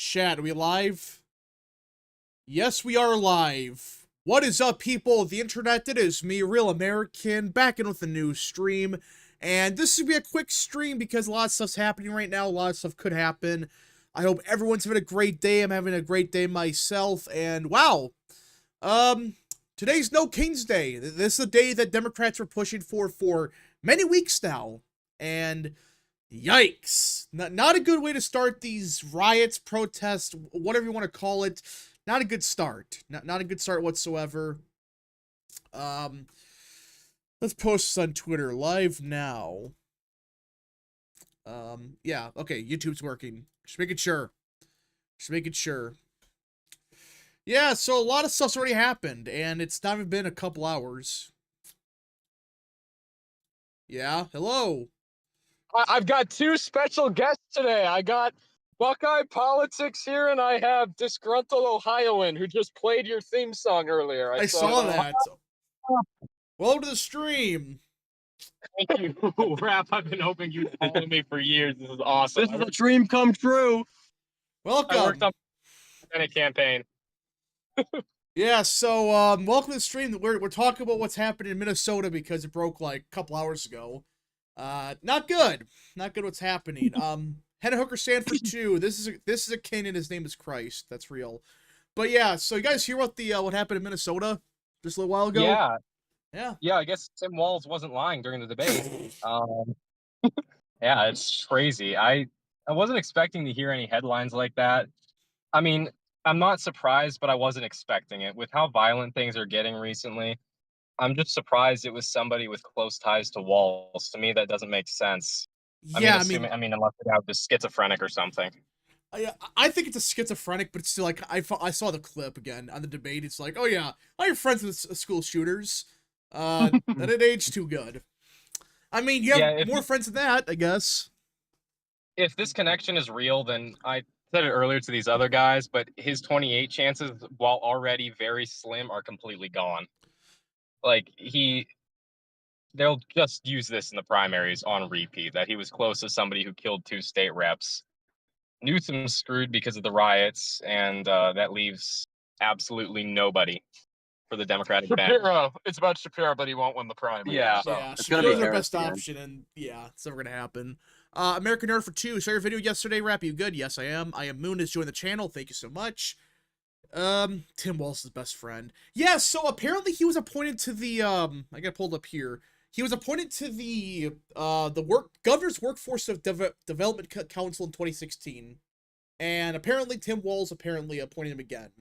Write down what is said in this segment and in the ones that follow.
Chat, are we live? Yes, we are live. What is up, people of the internet? It is me, Real American, back in with a new stream. And this will be a quick stream because a lot of stuff's happening right now. A lot of stuff could happen. I hope everyone's having a great day. I'm having a great day myself. And wow, today's No Kings Day. This is the day that Democrats were pushing for many weeks now. And yikes. Not a good way to start these riots, protests, whatever you want to call it. Not a good start. Not a good start whatsoever. Let's post this on Twitter live now. Yeah, okay, YouTube's working. Just making sure. Just making sure. Yeah, so a lot of stuff's already happened, and it's not even been a couple hours. Yeah, hello. I've got two special guests today. I got Buckeye Politics here, and I have Disgruntled Ohioan, who just played your theme song earlier. I saw that. Welcome to the stream. Thank you, Rap. I've been hoping you'd follow me for years. This is awesome. This is a dream come true. Welcome. I worked on a campaign. Yeah, so welcome to the stream. We're talking about what's happening in Minnesota because it broke like a couple hours ago. Not good. Not good what's happening. Henna Hooker Sanford 2. This is a king and his name is Christ. That's real. But yeah, so you guys hear what what happened in Minnesota just a little while ago? Yeah. Yeah. Yeah, I guess Tim Walz wasn't lying during the debate. Yeah, it's crazy. I wasn't expecting to hear any headlines like that. I mean, I'm not surprised, but I wasn't expecting it. With how violent things are getting recently, I'm just surprised it was somebody with close ties to Walz. To me, that doesn't make sense. Yeah, I mean, unless they have this schizophrenic or something. I think it's a schizophrenic, but it's still like I saw the clip again on the debate. It's like, oh yeah, I have friends with school shooters. That it aged too good. I mean, you have more friends than that, I guess. If this connection is real, then I said it earlier to these other guys, but his 28 chances, while already very slim, are completely gone. Like, they'll just use this in the primaries on repeat, that he was close to somebody who killed 2 state reps. Newsom's screwed because of the riots, and that leaves absolutely nobody for the Democratic bench. Shapiro. It's about Shapiro, but he won't win the primary. Yeah. So. Yeah, It's gonna be Shapiro's our Harris best again. option, and yeah, it's never gonna happen. American Nerd for 2. Saw your video yesterday, Rap. You good? Yes, I am. I am Moon has joined the channel. Thank you so much. Tim Walz's best friend. Yeah, so apparently he was appointed to the I got pulled up here. He was appointed to the Governor's Workforce Development Council in 2016. And apparently Tim Walz apparently appointed him again.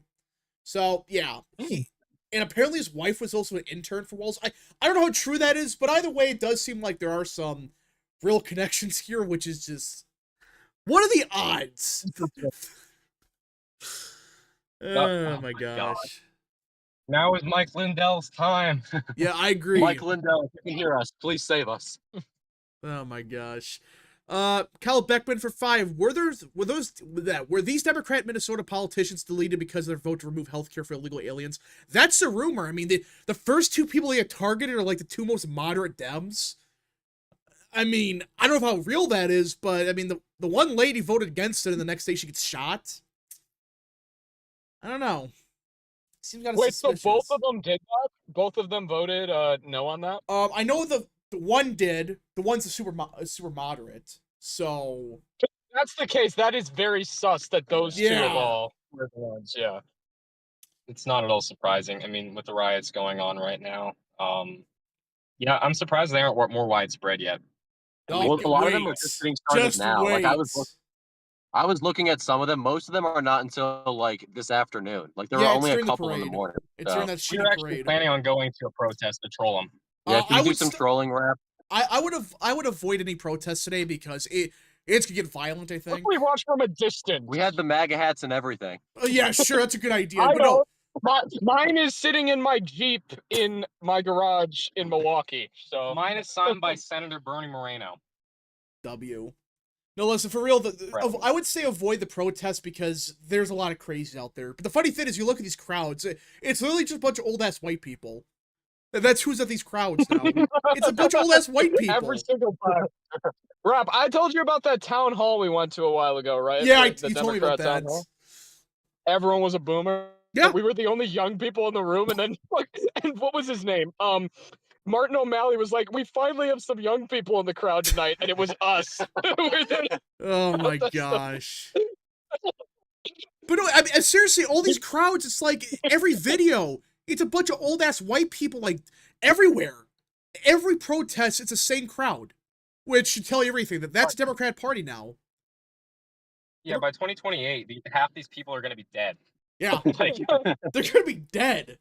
So, yeah. And apparently his wife was also an intern for Walz. I don't know how true that is, but either way, it does seem like there are some real connections here, which is just... What are the odds? Oh my gosh. Now is Mike Lindell's time. Yeah, I agree. Mike Lindell, if you can hear us, please save us. Oh my gosh. Kyle Beckman for 5. Were these Democrat Minnesota politicians deleted because of their vote to remove healthcare for illegal aliens? That's the rumor. I mean, the first 2 people they get targeted are like the 2 most moderate Dems. I mean, I don't know how real that is, but I mean, the one lady voted against it and the next day she gets shot. I don't know. Seems kind of suspicious. So both of them did that? Both of them voted no on that? I know the one did. The one's a super moderate. So If that's the case, that is very sus that those 2 of all were the ones. Yeah, it's not at all surprising. I mean, with the riots going on right now, yeah, I'm surprised they aren't more widespread yet. Well, a lot of them are just getting started now. Wait. Like I was looking at some of them. Most of them are not until like this afternoon. Like there Yeah, are it's only a during the couple in the parade. morning. It's So, during that You're shitty actually parade. planning on going to a protest to troll them. yeah, can I you do would some trolling rap? I would avoid any protests today because it's gonna get violent, I think. We watch from a distance. We had the MAGA hats and everything. Yeah, sure, that's a good idea. I But no, know. Mine is sitting in my Jeep in my garage in Milwaukee. So mine is signed by Senator Bernie Moreno. W. No, listen, for real, I would say avoid the protests because there's a lot of crazies out there. But the funny thing is, you look at these crowds, it's literally just a bunch of old-ass white people. That's who's at these crowds now. It's a bunch of old-ass white people. Every single time. Rob, I told you about that town hall we went to a while ago, right? Yeah, The you told me about Democrat town that. hall. Everyone was a boomer. Yeah. We were the only young people in the room, and then and what was his name? Martin O'Malley was like, "We finally have some young people in the crowd tonight," and it was us. We're there to Oh my protest them. gosh. But no, I mean, seriously, all these crowds, it's like every video, it's a bunch of old ass white people, like everywhere. Every protest, it's the same crowd, which should tell you everything. That's the Democrat Party now. Yeah, by 2028, half these people are going to be dead. Yeah, Like, they're gonna be dead.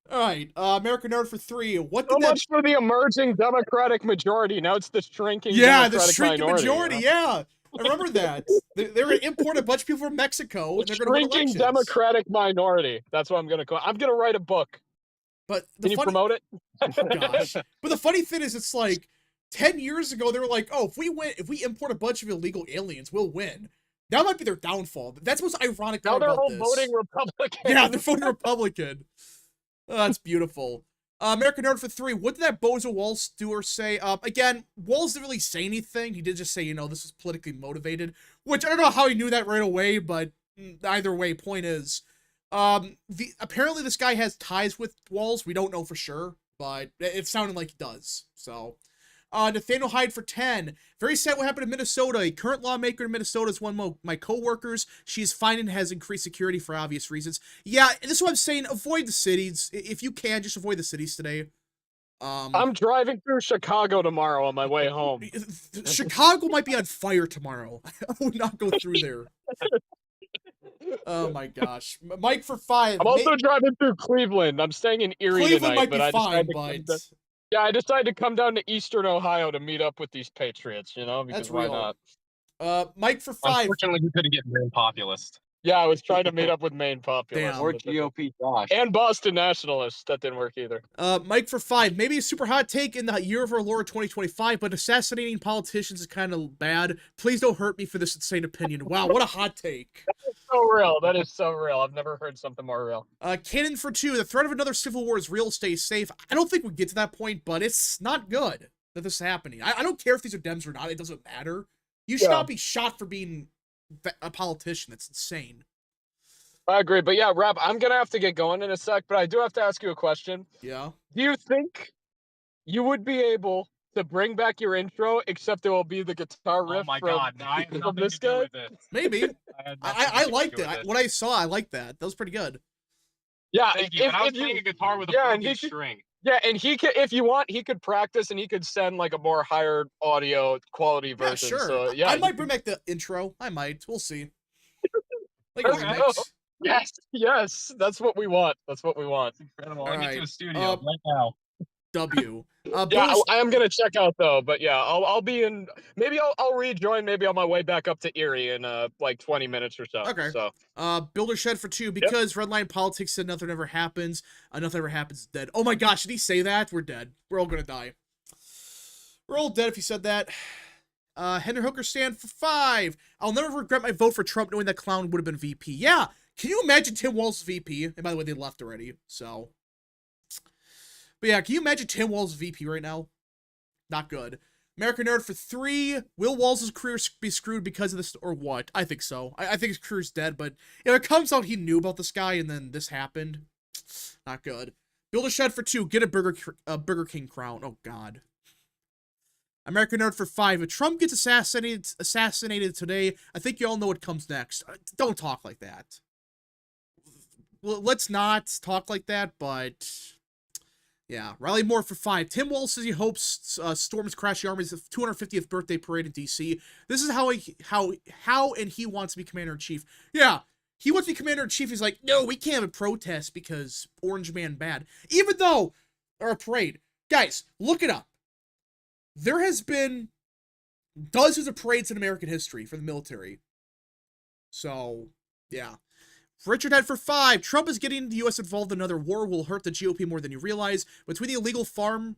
All right, American Nerd for 3. What So did that? much for the emerging Democratic majority. Now it's the shrinking Yeah, the Democratic shrinking minority. majority. Yeah, I remember that. They're gonna import a bunch of people from Mexico, and they're gonna win Shrinking elections. Democratic minority. That's what I'm gonna call. I'm gonna write a book. But Can you promote it? Oh gosh. But the funny thing is, it's like 10 years ago they were like, "Oh, if we import a bunch of illegal aliens, we'll win." That might be their downfall. That's what's ironic Now part they're about all this. voting Republican. Yeah, they're voting Republican. Oh, that's beautiful. American Nerd for 3. What did that Bozo Wall Stewart say? Again, Walls didn't really say anything. He did just say, you know, this is politically motivated, which I don't know how he knew that right away, but either way, point is, apparently this guy has ties with Walls. We don't know for sure, but it sounded like he does. So, Nathaniel Hyde for 10. Very sad what happened in Minnesota. A current lawmaker in Minnesota is one of my co-workers. She's fine and has increased security for obvious reasons. Yeah, this is what I'm saying. Avoid the cities. If you can, just avoid the cities today. I'm driving through Chicago tomorrow on my way home. Chicago might be on fire tomorrow. I would not go through there. Oh my gosh. Mike for 5. I'm also driving through Cleveland. I'm staying in Erie Cleveland tonight, might but be I fine, decided but yeah, I decided to come down to Eastern Ohio to meet up with these patriots, you know, because that's why real. not? Mike for 5. unfortunately, you couldn't get Maine populist. Yeah, I was trying to meet up with Maine populists. Damn. Or GOP Josh. And Boston nationalists. That didn't work either. Mike for 5. Maybe a super hot take in the year of our Lord 2025, but assassinating politicians is kind of bad. Please don't hurt me for this insane opinion. Wow, what a hot take. So real. That is so real. I've never heard something more real. Cannon for 2. The threat of another civil war is real. Stay safe. I don't think we get to that point, but it's not good that this is happening. I don't care if these are Dems or not. It doesn't matter. You should not be shot for being a politician. That's insane. I agree. But yeah, Rob, I'm going to have to get going in a sec, but I do have to ask you a question. Yeah. Do you think you would be able to bring back your intro, except it will be the guitar riff Oh my from, god, I have from nothing this to do guy? with it. Maybe. I liked it. It. What I saw, I liked that. That was pretty good. Yeah, Thank you. And I was playing a guitar with a broken string. Yeah, and he could, if you want, he could practice and he could send like a more higher audio quality Yeah, version. sure. So yeah, I might bring back the intro. I might. We'll see. Like a Let's remix. go. Yes, that's what we want. That's what we want. Incredible. All I'll get right. to a studio right now. W. Yeah, I am gonna check out though, but yeah, I'll be in. Maybe I'll rejoin. Maybe on my way back up to Erie in like 20 minutes or so. Okay. So Builder Shed for 2 because Redline Politics said nothing ever happens. Nothing ever happens is dead. Oh my gosh, did he say that? We're dead. We're all gonna die. We're all dead if he said that. Henry Hooker stand for 5. I'll never regret my vote for Trump knowing that clown would have been VP. Yeah. Can you imagine Tim Walz VP? And by the way, they left already. So. But yeah, can you imagine Tim Walz VP right now? Not good. American Nerd for 3. Will Walls' career be screwed because of this or what? I think so. I think his career's dead, but if it comes out he knew about this guy and then this happened, not good. Build a shed for 2. Get a Burger King crown. Oh god. American Nerd for 5. If Trump gets assassinated today, I think you all know what comes next. Don't talk like that. Well, let's not talk like that, but yeah. Riley Moore for 5. Tim Walz says he hopes storms crash the Army's 250th birthday parade in D.C. This is how and he wants to be Commander-in-Chief. Yeah, he wants to be Commander-in-Chief. He's like, no, we can't have a protest because Orange Man bad. Even though, or a parade. Guys, look it up. There has been dozens of parades in American history for the military. So, yeah. Richard Head for 5. Trump is getting the U.S. involved in another war will hurt the GOP more than you realize. Between the illegal farm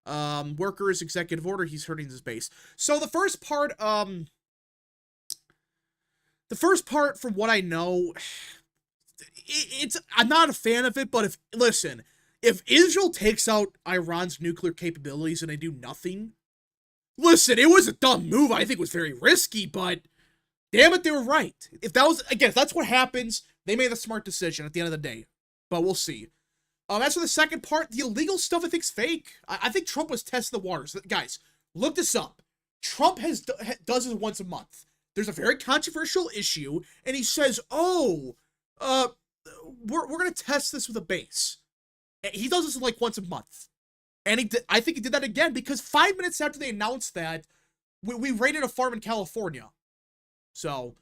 workers executive order, he's hurting his base. So the first part from what I know, I'm not a fan of it, but if Israel takes out Iran's nuclear capabilities and they do nothing, Listen, it was a dumb move. I think it was very risky, but damn it, they were right. If that was, again, if that's what happens, they made the smart decision at the end of the day. But we'll see. As for the second part, the illegal stuff I think's fake. I think Trump was testing the waters. Guys, look this up. Trump does this once a month. There's a very controversial issue, and he says, "Oh, we're gonna test this with a base." And he does this like once a month, and I think he did that again because 5 minutes after they announced that, we raided a farm in California. So,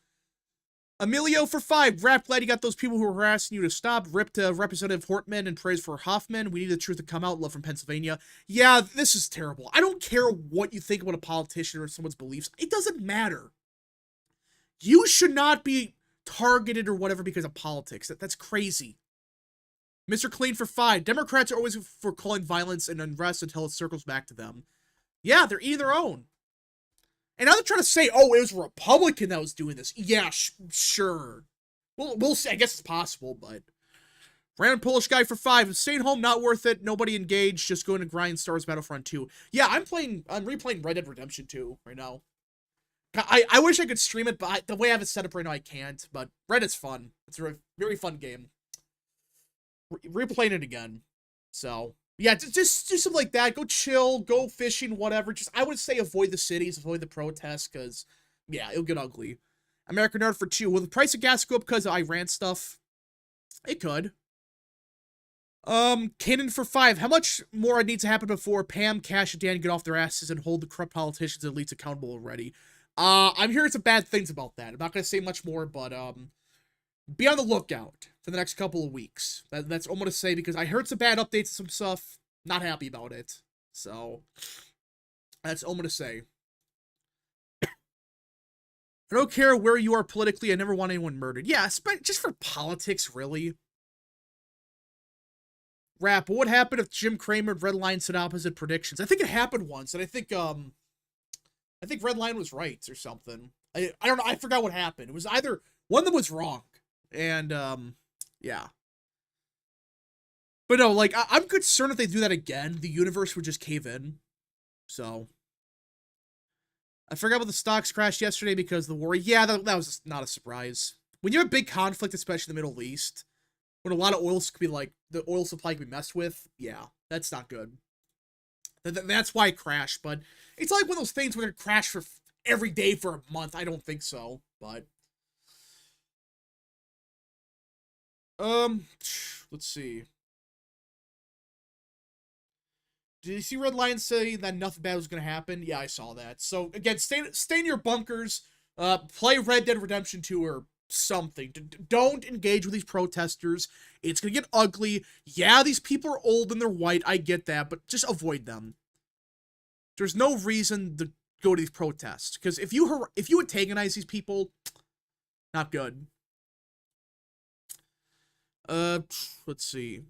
Emilio for 5. Rap, glad you got those people who were harassing you to stop. Rip to Representative Hortman and praise for Hoffman. We need the truth to come out. Love from Pennsylvania. Yeah, this is terrible. I don't care what you think about a politician or someone's beliefs. It doesn't matter. You should not be targeted or whatever because of politics. That's crazy. Mr. Clean for 5. Democrats are always for calling violence and unrest until it circles back to them. Yeah, they're eating their own. And now they're trying to say, oh, it was a Republican that was doing this. Yeah, sure. We'll see. I guess it's possible, but... Random Polish guy for 5. Staying home, not worth it. Nobody engaged. Just going to grind Stars Battlefront 2. Yeah, I'm replaying Red Dead Redemption 2 right now. I wish I could stream it, but the way I have it set up right now, I can't. But Reddit's fun. It's a very fun game. Replaying it again. So, yeah, just do something like that. Go chill, go fishing, whatever. Just, I would say avoid the cities, avoid the protests, because, yeah, it'll get ugly. American Nerd for 2. Will the price of gas go up because of Iran stuff? It could. Cannon for 5. How much more needs to happen before Pam, Cash, and Dan get off their asses and hold the corrupt politicians and elites accountable already? I'm hearing some bad things about that. I'm not going to say much more, but, be on the lookout for the next couple of weeks. That's all I'm going to say, because I heard some bad updates and some stuff. Not happy about it. So, that's all I'm going to say. I don't care where you are politically. I never want anyone murdered. Yeah, just for politics, really. Rap, what would happen if Jim Cramer and Red Lion said opposite predictions? I think it happened once, and I think Red Lion was right or something. I don't know. I forgot what happened. It was either one of them was wrong. And, yeah. But no, like, I'm concerned if they do that again, the universe would just cave in. So. I forgot about the stocks crashed yesterday because of the war. Yeah, that was not a surprise. When you have a big conflict, especially in the Middle East, when a lot of oil could be, like, the oil supply could be messed with, yeah, that's not good. That's why it crashed, but it's like one of those things where it crash for every day for a month. I don't think so, but... let's see. Did you see Red Lion say that nothing bad was going to happen? Yeah, I saw that. So, again, stay in your bunkers, play Red Dead Redemption 2 or something. Don't engage with these protesters. It's going to get ugly. Yeah, these people are old and they're white. I get that, but just avoid them. There's no reason to go to these protests. Because if you antagonize these people, not good. Let's see.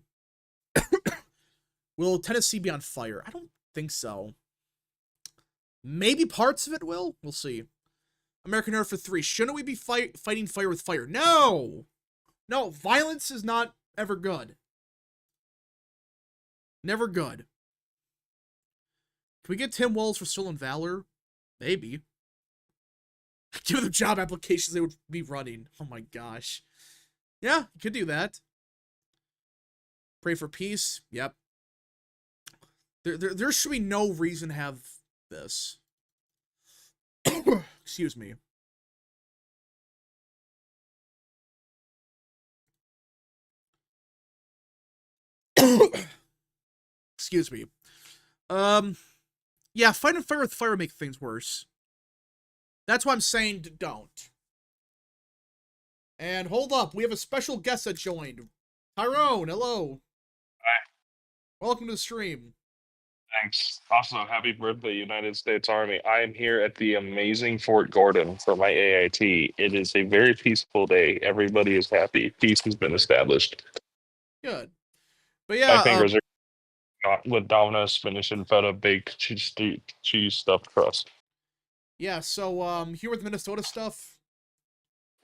Will Tennessee be on fire? I don't think so. Maybe parts of it will. We'll see. American Nerd for 3. Shouldn't we be fighting fire with fire? No! No, violence is not ever good. Never good. Can we get Tim Walz for Stolen Valor? Maybe. Give them job applications they would be running. Oh my gosh. Yeah, you could do that. Pray for peace. Yep. There should be no reason to have this. Excuse me. Excuse me. Yeah, fighting fire with fire make things worse. That's why I'm saying don't. And hold up, we have a special guest that joined. Tyrone, hello. Hi. Welcome to the stream. Thanks. Also, happy birthday, United States Army. I am here at the amazing Fort Gordon for my AIT. It is a very peaceful day. Everybody is happy. Peace has been established. Good. But yeah, My fingers are not with Domino's spinach and feta baked cheese stuffed crust. yeah, so here with Minnesota stuff.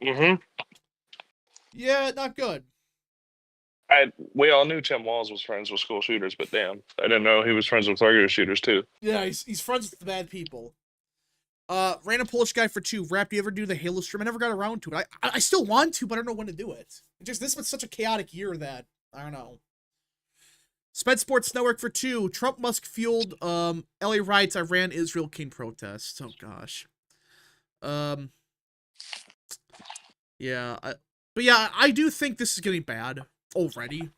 Mm-hmm. Yeah, not good. We all knew Tim Walz was friends with school shooters, but damn, I didn't know he was friends with regular shooters too. Yeah, he's friends with the bad people. Random Polish guy for 2. Rap, do you ever do the Halo stream? I never got around to it. I still want to, but I don't know when to do it. This was such a chaotic year that I don't know. Sped Sports Network for 2. Trump Musk fueled LA riots, Iran Israel King protests. Oh gosh. Yeah, but yeah, I do think this is getting bad already.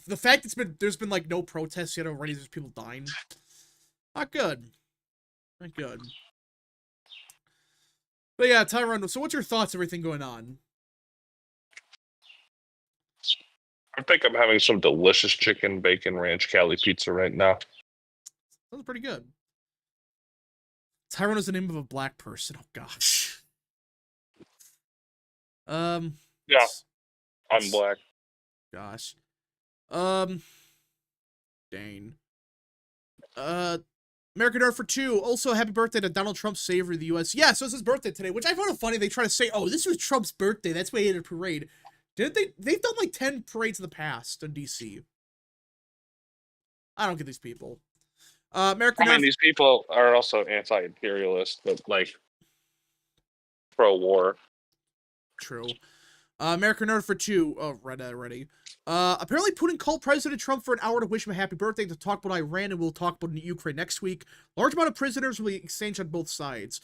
The fact there's been like no protests yet already, there's people dying. Not good. Not good. But yeah, Tyrone, so what's your thoughts on everything going on? I think I'm having some delicious chicken bacon ranch Cali pizza right now. That was pretty good. Tyrone is the name of a black person. Oh gosh. Yeah, I'm black. Gosh. Dane. American Art for 2. Also, happy birthday to Donald Trump, savior of the U.S. Yeah, so it's his birthday today, which I found it funny. They try to say, oh, this was Trump's birthday. That's why he had a parade. Didn't they? They've done like 10 parades in the past in D.C. I don't get these people. American Art. These people are also anti-imperialist, but like pro-war. True. American Nerd for 2. Oh, read that already. Apparently Putin called President Trump for an hour to wish him a happy birthday to talk about Iran, and we'll talk about Ukraine next week. Large amount of prisoners will be exchanged on both sides.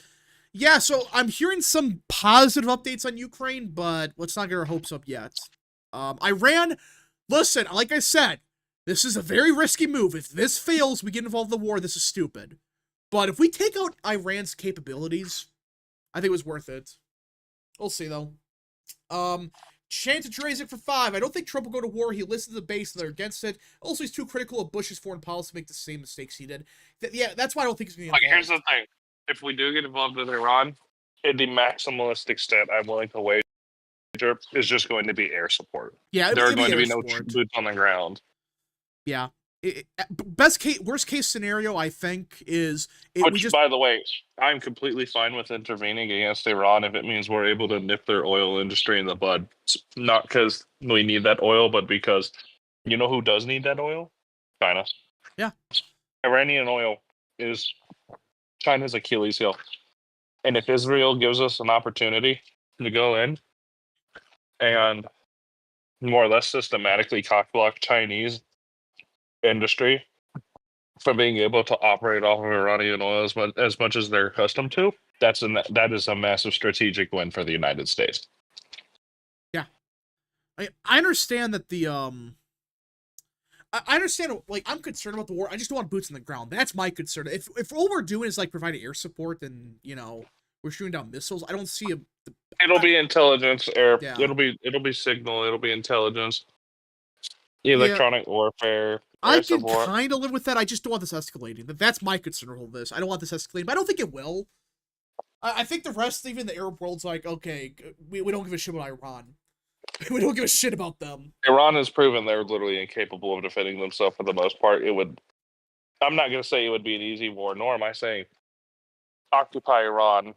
Yeah, so I'm hearing some positive updates on Ukraine, but let's not get our hopes up yet. Iran, listen, like I said, this is a very risky move. If this fails, we get involved in the war, this is stupid. But if we take out Iran's capabilities, I think it was worth it. We'll see, though. Chance to raise it for 5. I don't think Trump will go to war. He listens to the base and they're against it. Also, he's too critical of Bush's foreign policy to make the same mistakes he did. Yeah, that's why I don't think he's going to get Here's the thing. If we do get involved with Iran, in the maximalist extent I'm willing to wager is just going to be air support. Yeah, there are going to be no boots on the ground. Yeah. Worst case scenario, I think, is... By the way, I'm completely fine with intervening against Iran if it means we're able to nip their oil industry in the bud. Not because we need that oil, but because you know who does need that oil? China. Yeah. Iranian oil is China's Achilles heel. And if Israel gives us an opportunity to go in and more or less systematically cockblock Chinese industry from being able to operate off of Iranian oil as much as they're accustomed to, that is a massive strategic win for the United States. Yeah. I understand that the, I understand, like, I'm concerned about the war. I just don't want boots on the ground. That's my concern. If all we're doing is, like, providing air support and, you know, we're shooting down missiles, I don't see It'll be intelligence, air. Yeah. It'll be signal. It'll be intelligence. Electronic warfare. I can kind of live with that. I just don't want this escalating. That's my concern with all this. I don't want this escalating, but I don't think it will. I think the rest, even the Arab world's like, okay, we don't give a shit about Iran. We don't give a shit about them. Iran has proven they're literally incapable of defending themselves for the most part. I'm not going to say it would be an easy war, nor am I saying occupy Iran.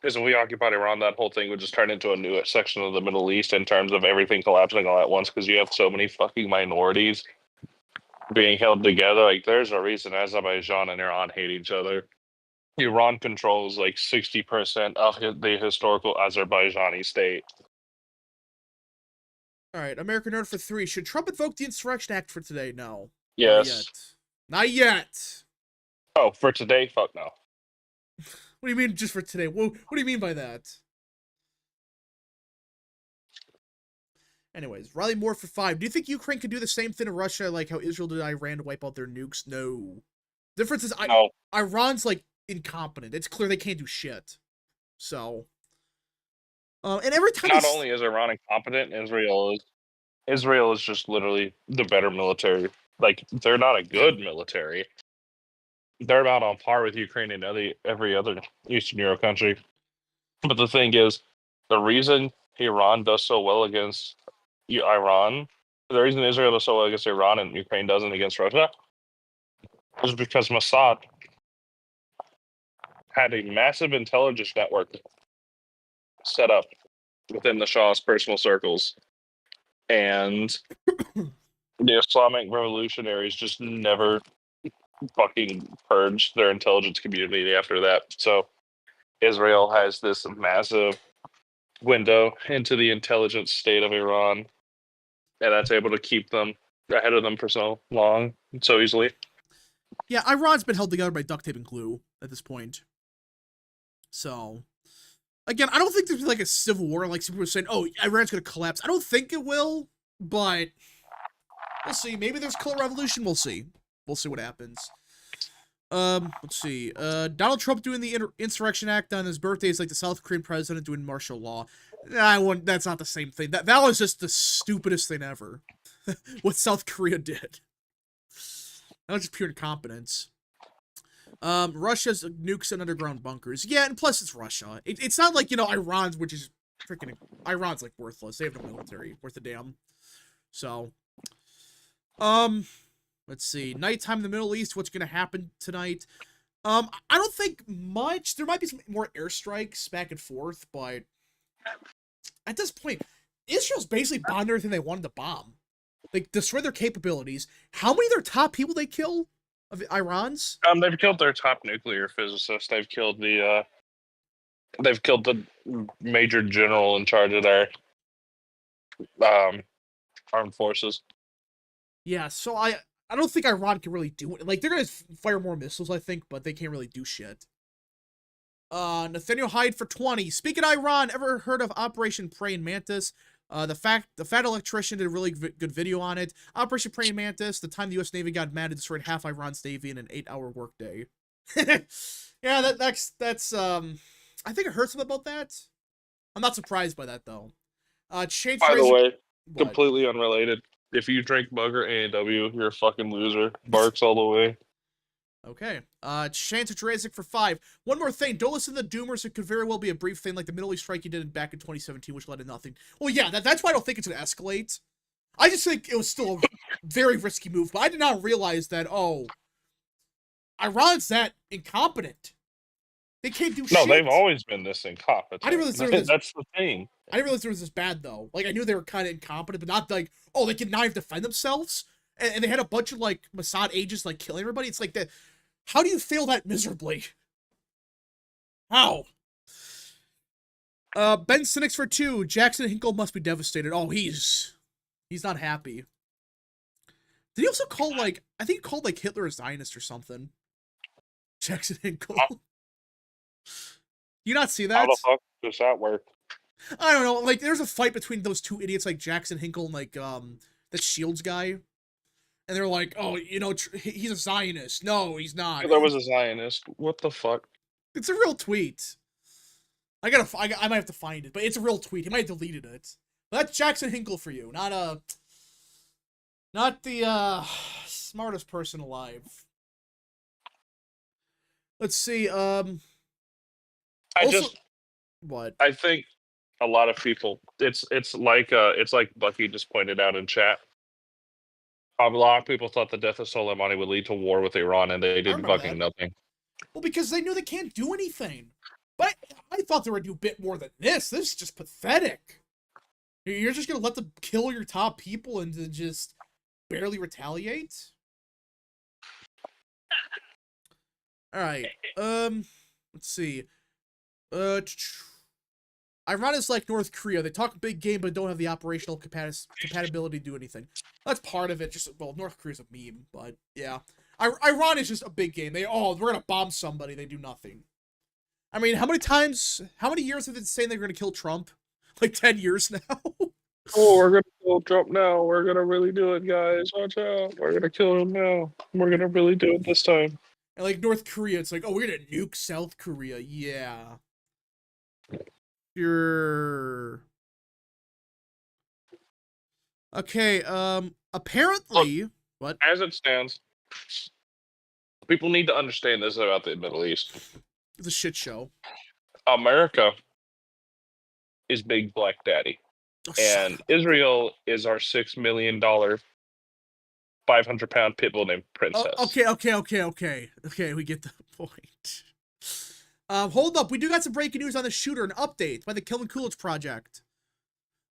Because if we occupied Iran, that whole thing would just turn into a new section of the Middle East in terms of everything collapsing all at once because you have so many fucking minorities being held together. Like, there's a reason Azerbaijan and Iran hate each other. Iran controls like 60% of the historical Azerbaijani state. All right, American Nerd for 3. Should Trump invoke the Insurrection Act for today? No. Yes. Not yet. Oh, for today? Fuck no. What do you mean just for today? What do you mean by that? Anyways, Riley Moore for 5. Do you think Ukraine could do the same thing to Russia like how Israel did Iran to wipe out their nukes? No. Difference is no. Iran's like incompetent. It's clear they can't do shit. So and every time not only is Iran incompetent, Israel is just literally the better military. Like, they're not a good military. They're about on par with Ukraine and every other Eastern Europe country. But the thing is, the reason Iran does so well against Iran, the reason Israel does so well against Iran and Ukraine doesn't against Russia, is because Mossad had a massive intelligence network set up within the Shah's personal circles and the Islamic revolutionaries just never fucking purged their intelligence community after that. So Israel has this massive window into the intelligence state of Iran, and that's able to keep them ahead of them for so long, so easily. Yeah, Iran's been held together by duct tape and glue at this point. So, again, I don't think there's like a civil war. Like some people are saying, "Oh, Iran's gonna collapse." I don't think it will, but we'll see. Maybe there's color revolution. We'll see. We'll see what happens. Let's see. Donald Trump doing the Insurrection Act on his birthday is like the South Korean president doing martial law. That's not the same thing. That was just the stupidest thing ever. What South Korea did. That was just pure incompetence. Russia's nukes and underground bunkers. Yeah, and plus it's Russia. It's not like, Iran's, which is freaking... Iran's, like, worthless. They have no military worth a damn. So... Let's see. Nighttime in the Middle East. What's going to happen tonight? I don't think much. There might be some more airstrikes back and forth, but... At this point, Israel's basically bombed everything they wanted to bomb. They destroy their capabilities. How many of their top people they kill? Of Iran's? They've killed their top nuclear physicist. They've killed the major general in charge of their armed forces. Yeah, so I don't think Iran can really do it. Like, they're gonna fire more missiles, I think, but they can't really do shit. Nathaniel Hyde for 20. Speaking of Iran, ever heard of Operation Praying Mantis? The fat electrician did a really good video on it. Operation Praying Mantis, the time the U.S. Navy got mad and destroyed half Iran's Navy in an 8-hour workday. Yeah, that's I think I heard something about that. I'm not surprised by that, though. Change By the way, what? completely unrelated. If you drink Bugger A&W, you're a fucking loser. Barks all the way. Okay. Chance of Jurassic for 5. One more thing. Don't listen to the doomers. It could very well be a brief thing like the Middle East strike you did back in 2017, which led to nothing. Well, yeah, that's why I don't think it's going to escalate. I just think it was still a very risky move, but I did not realize that, Iran's that incompetent. They can't do shit. No, they've always been this incompetent. I didn't realize there was That's the thing. I didn't realize there was this bad, though. Like, I knew they were kind of incompetent, but not like, they can not even defend themselves. And they had a bunch of, like, Mossad agents, like, killing everybody. It's like that. How do you fail that miserably? How? Ben Cynics for 2. Jackson Hinkle must be devastated. Oh, he's not happy. Did he also call, like, I think he called, like, Hitler a Zionist or something? Jackson Hinkle. You not see that? How the fuck does that work? I don't know. Like, there's a fight between those two idiots, like Jackson Hinkle and, like, the Shields guy. And they're like, he's a Zionist. No, he's not. Hitler was a Zionist. What the fuck? It's a real tweet. I might have to find it, but it's a real tweet. He might have deleted it. But that's Jackson Hinkle for you, not the smartest person alive. Let's see. What? I think a lot of people. It's like Bucky just pointed out in chat. A lot of people thought the death of Soleimani would lead to war with Iran, and they did fucking nothing. Well, because they knew they can't do anything. But I thought they would do a bit more than this. This is just pathetic. You're just gonna let them kill your top people and then just barely retaliate? Alright, let's see. Iran is like North Korea. They talk a big game, but don't have the operational compatibility to do anything. That's part of it. North Korea's a meme, but yeah. Iran is just a big game. We're gonna bomb somebody. They do nothing. I mean, how many years have they been saying they're gonna kill Trump? Like 10 years now? Oh, we're gonna kill Trump now. We're gonna really do it, guys. Watch out. We're gonna kill him now. We're gonna really do it this time. And like North Korea, it's like, we're gonna nuke South Korea. Yeah. Sure. Okay, apparently... What? As it stands, people need to understand this about the Middle East. It's a shit show. America is Big Black Daddy. Oh, And Israel is our $6 million, 500-pound pit bull named Princess. Okay, we get the point. Hold up, we do got some breaking news on the shooter, an update by the Killing Coolidge Project.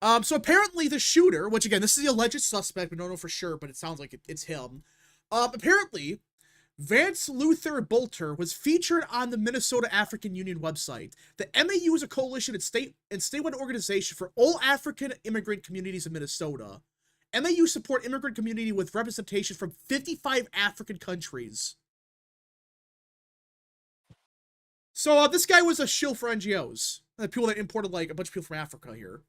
So apparently the shooter, which again, this is the alleged suspect, we don't know for sure, but it sounds like it's him. Apparently, Vance Luther Bolter was featured on the Minnesota African Union website. The MAU is a coalition and statewide organization for all African immigrant communities in Minnesota. MAU support immigrant community with representation from 55 African countries. So this guy was a shill for NGOs. The people that imported like a bunch of people from Africa here.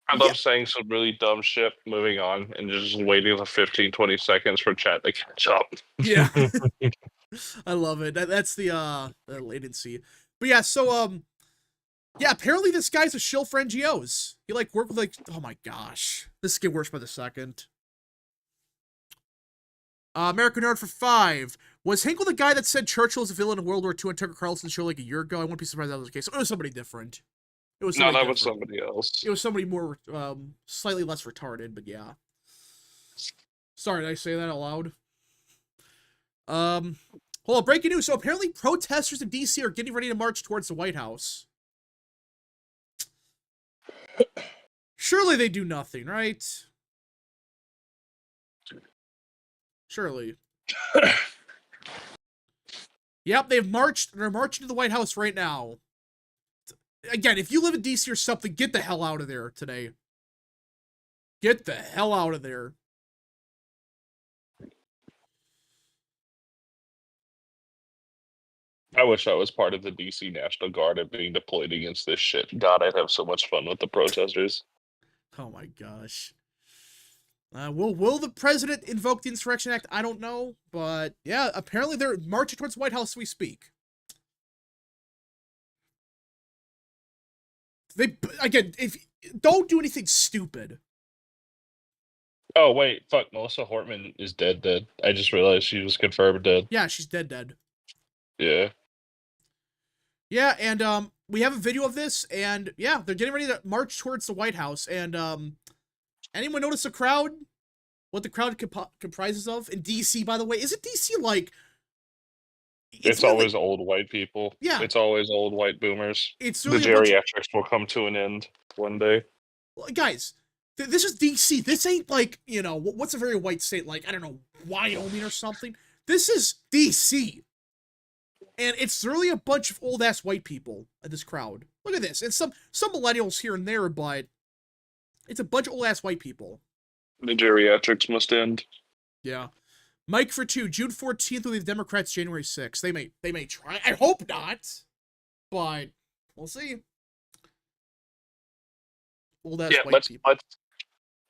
I love saying some really dumb shit, moving on, and just waiting the 15, 20 seconds for chat to catch up. Yeah. I love it. That's the latency. But yeah, so yeah, apparently this guy's a shill for NGOs. He like worked with like, oh my gosh. This is getting worse by the second. American Nerd for 5. Was Hinkle the guy that said Churchill was a villain in World War II on Tucker Carlson's show like a year ago? I wouldn't be surprised if that was the case. It was somebody different. It was No, somebody that was different. somebody else. It was somebody more, slightly less retarded, but yeah. Sorry, did I say that out loud? Hold on, breaking news. So apparently protesters in DC are getting ready to march towards the White House. Surely they do nothing, right? Surely. Yep, they're marching to the White House right now. Again, if you live in DC or something, get the hell out of there today. Get the hell out of there. I wish I was part of the DC National Guard and being deployed against this shit. God, I'd have so much fun with the protesters. Oh my gosh. Will the president invoke the Insurrection Act? I don't know, but yeah, apparently they're marching towards the White House as we speak. They, again, if don't do anything stupid. Oh, wait, fuck, Melissa Hortman is dead. I just realized she was confirmed dead. Yeah, she's dead. Yeah. Yeah, and we have a video of this, and yeah, they're getting ready to march towards the White House, and anyone notice the crowd? What the crowd comprises of? In DC, by the way, isn't DC like... It's really, always old white people. Yeah. It's always old white boomers. It's The really geriatrics will come to an end one day. guys, this is DC. This ain't like, you know, what's a very white state, like, I don't know, Wyoming or something. This is DC. And it's really a bunch of old-ass white people in this crowd. Look at this. And some millennials here and there, but it's a bunch of old-ass white people. The geriatrics must end. Yeah. Mike for 2, June 14th will be the Democrats January 6th. They may try. I hope not. But we'll see. Old-ass white people.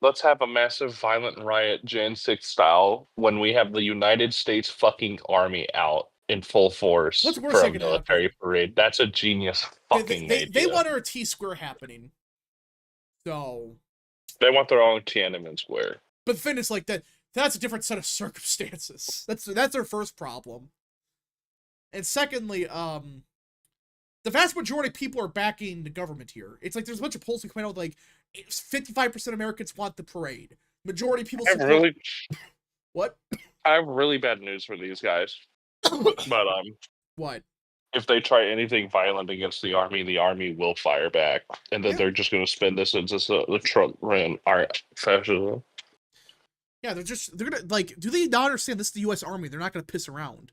Let's have a massive violent riot Jan 6 style when we have the United States fucking army out in full force What's worse for a that could military happen? parade. That's a genius fucking idea. They want our T-Square happening. So... They want their own Tiananmen Square. But the thing is, like, that's a different set of circumstances. That's their first problem. And secondly, the vast majority of people are backing the government here. It's like there's a bunch of polls that come out with, like, 55% of Americans want the parade. Majority of people support... What? I have really bad news for these guys. But What? if they try anything violent against the army will fire back, and then they're just going to spin this as the Trump ran art fascism. Yeah, they're gonna, like, do they not understand this is the U.S. Army? They're not gonna piss around.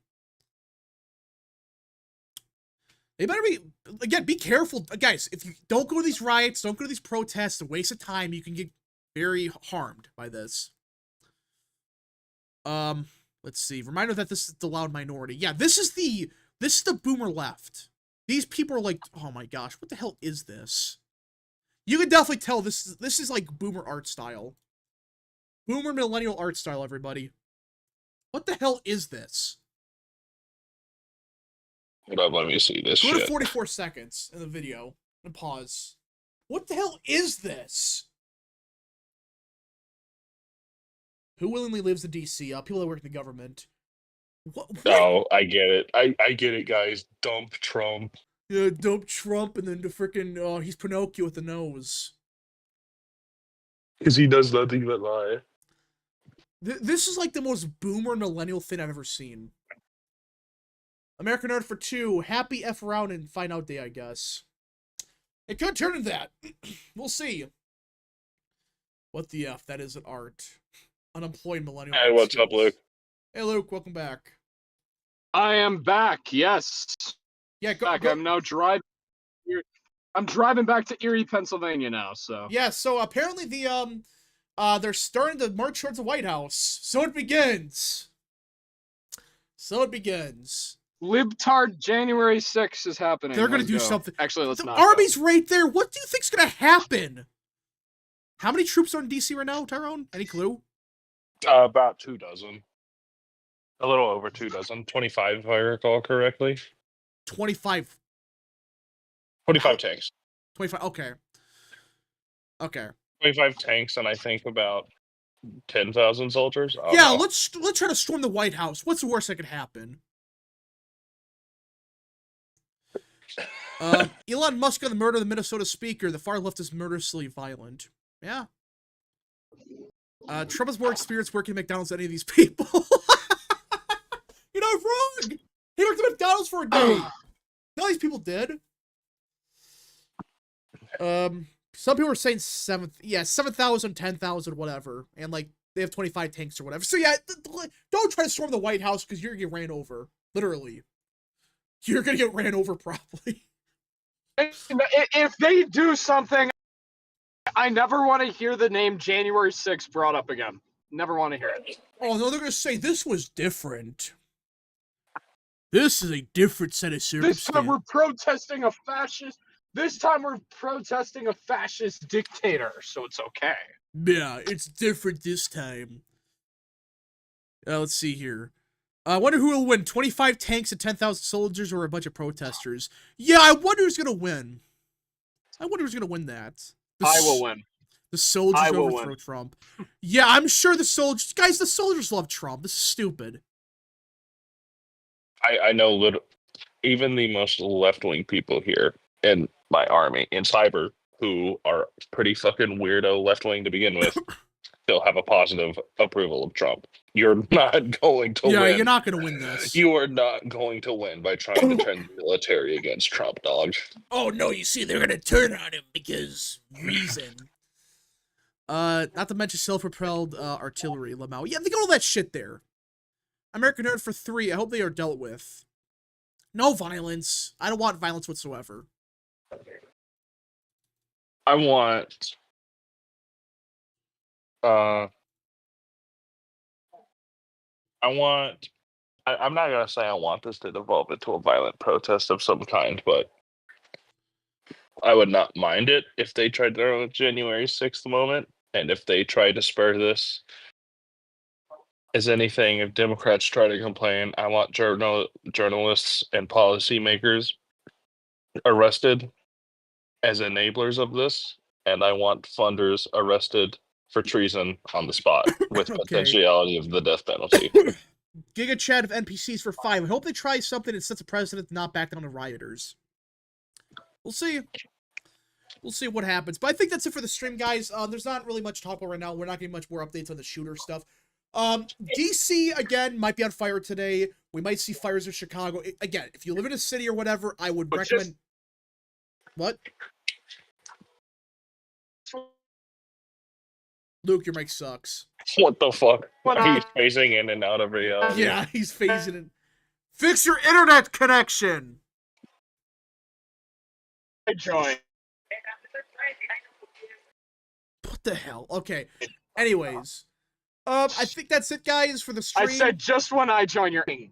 They better be, again, be careful. Guys, if you don't go to these riots, don't go to these protests, a waste of time, you can get very harmed by this. Let's see. Reminder that this is the loud minority. Yeah, this is the boomer left. These people are like, oh my gosh, what the hell is this? You can definitely tell this is like boomer art style. Boomer millennial art style, everybody. What the hell is this? Hold up, let me see this Go shit. to 44 seconds in the video and pause. What the hell is this? Who willingly lives in DC? People that work in the government. What? Oh, I get it. I get it, guys. Dump Trump. Yeah, dump Trump and then the freaking, he's Pinocchio with the nose. Because he does nothing but lie. This is like the most boomer millennial thing I've ever seen. American Nerd for 2, happy F around and find out day, I guess. It could turn into that. We'll see. What the F? That is an art. Unemployed millennial. Hey, art what's up, skills. Luke? Hey, Luke. Welcome back. I am back. Yes, Yeah, go. back. I'm now driving. I'm driving back to Erie, Pennsylvania now. So Yeah, so apparently they're starting to march towards the White House. So it begins. Libtard January 6th is happening. They're gonna Let's do go. something. Actually, let's The not. army's right there. What do you think's gonna happen? How many troops are in DC right now, Tyrone? Any clue? About 24. A little over 24. 25, if I recall correctly. 25. 25 tanks. 25. Okay. 25 tanks, and I think about 10,000 soldiers. I don't Yeah, know. let's try to storm the White House. What's the worst that could happen? Elon Musk on the murder of the Minnesota speaker. The far left is murderously violent. Yeah. Trump has more experience working at McDonald's than any of these people. You're not wrong. He worked at McDonald's for a day. None of these people did. Some people are saying 7,000, 10,000, whatever, and like they have 25 tanks or whatever. So yeah, don't try to storm the White House because you're gonna get ran over. Literally, you're gonna get ran over probably. If they do something, I never want to hear the name January 6th brought up again. Never want to hear it. Oh no, they're gonna say this was different. This is a different set of circumstances. This time we're protesting a fascist. This time we're protesting a fascist dictator, so it's okay. Yeah, it's different this time. Let's see here. I wonder who will win, 25 tanks and 10,000 soldiers or a bunch of protesters. Yeah, I wonder who's going to win. I wonder who's going to win that. I will win. The soldiers I will overthrow win. Trump. Yeah, I'm sure the soldiers... Guys, the soldiers love Trump. This is stupid. I know even the most left-wing people here in my army, in cyber, who are pretty fucking weirdo left-wing to begin with, still have a positive approval of Trump. You're not going to win. Yeah, you're not going to win this. You are not going to win by trying to turn the military against Trump, dog. Oh, no, you see, they're going to turn on him because reason. Not to mention self-propelled artillery, Lamau. Yeah, they got all that shit there. American Nerd for 3, I hope they are dealt with. No violence. I don't want violence whatsoever. I want... I'm not going to say I want this to devolve into a violent protest of some kind, but I would not mind it if they tried their own January 6th moment, and if they try to spur this as anything. If Democrats try to complain, I want journalists and policymakers arrested as eneblers of this, and I want funders arrested for treason on the spot with Okay. potentiality of the death penalty. Giga chat of NPCs for 5. I hope they try something that sets a precedent to not back down to rioters. We'll see. We'll see what happens. But I think that's it for the stream, guys. There's not really much to talk about right now. We're not getting much more updates on the shooter stuff. DC, again, might be on fire today. We might see fires in Chicago. Again, if you live in a city or whatever, I would recommend... What? Luke, your mic sucks. What the fuck? What He's phasing in and out of reality. Yeah, he's phasing it. Fix your internet connection! I join. What the hell? Okay. Anyways. I think that's it, guys, for the stream. I said just when I join your team.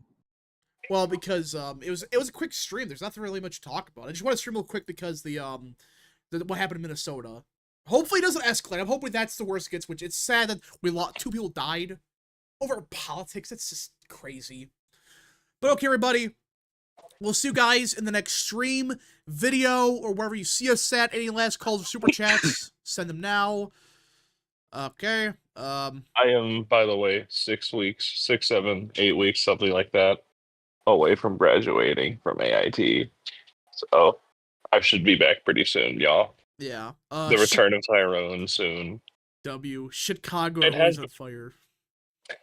Well, because it was a quick stream. There's nothing really much to talk about. I just want to stream real quick because what happened in Minnesota. Hopefully it doesn't escalate. I'm hoping that's the worst it gets, which it's sad that we lost 2 people died over politics. It's just crazy. But okay, everybody. We'll see you guys in the next stream, video, or wherever you see us at. Any last calls or super chats, send them now. Okay. I am, by the way, 6 weeks, 6, 7, 8 weeks, something like that, away from graduating from AIT. So I should be back pretty soon, y'all. Yeah. The return of Tyrone soon. Chicago It always has on fire.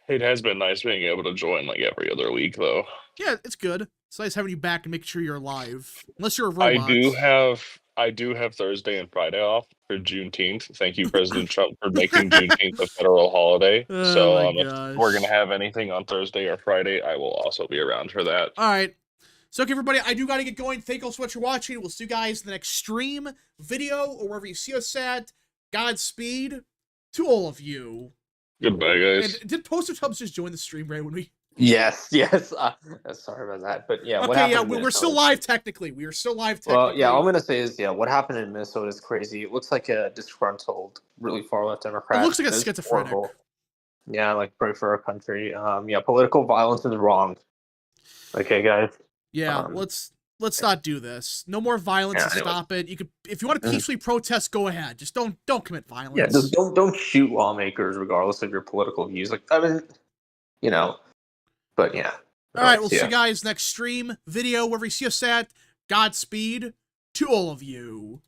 It has been nice being able to join like every other week, though. Yeah, it's good. It's nice having you back and making sure you're alive. Unless you're a robot. I do have Thursday and Friday off for Juneteenth. Thank you, President Trump, for making Juneteenth a federal holiday. Oh So my if we're gosh. gonna have anything on Thursday or Friday, I will also be around for that. All right. So, okay, everybody, I do got to get going. Thank you all so much for watching. We'll see you guys in the next stream, video, or wherever you see us at. Godspeed to all of you. Goodbye, guys. And did Poster Tubs just join the stream right when we... Yes. Sorry about that, but yeah. What Okay, happened yeah, in we're still Minnesota? live technically. We are still live technically. Well, yeah. All I'm gonna say is, yeah, what happened in Minnesota is crazy. It looks like a disgruntled, really far left Democrat. It looks like a It's schizophrenic. horrible. Yeah, like pray for our country. Yeah, political violence is wrong. Okay, guys. Yeah, let's not do this. No more violence to stop it. You could, if you want to peacefully protest, go ahead. Just don't commit violence. Yeah, just don't shoot lawmakers regardless of your political views. Like, I mean, you know, but yeah. All right, we'll see you guys next stream, video, wherever you see us at. Godspeed to all of you.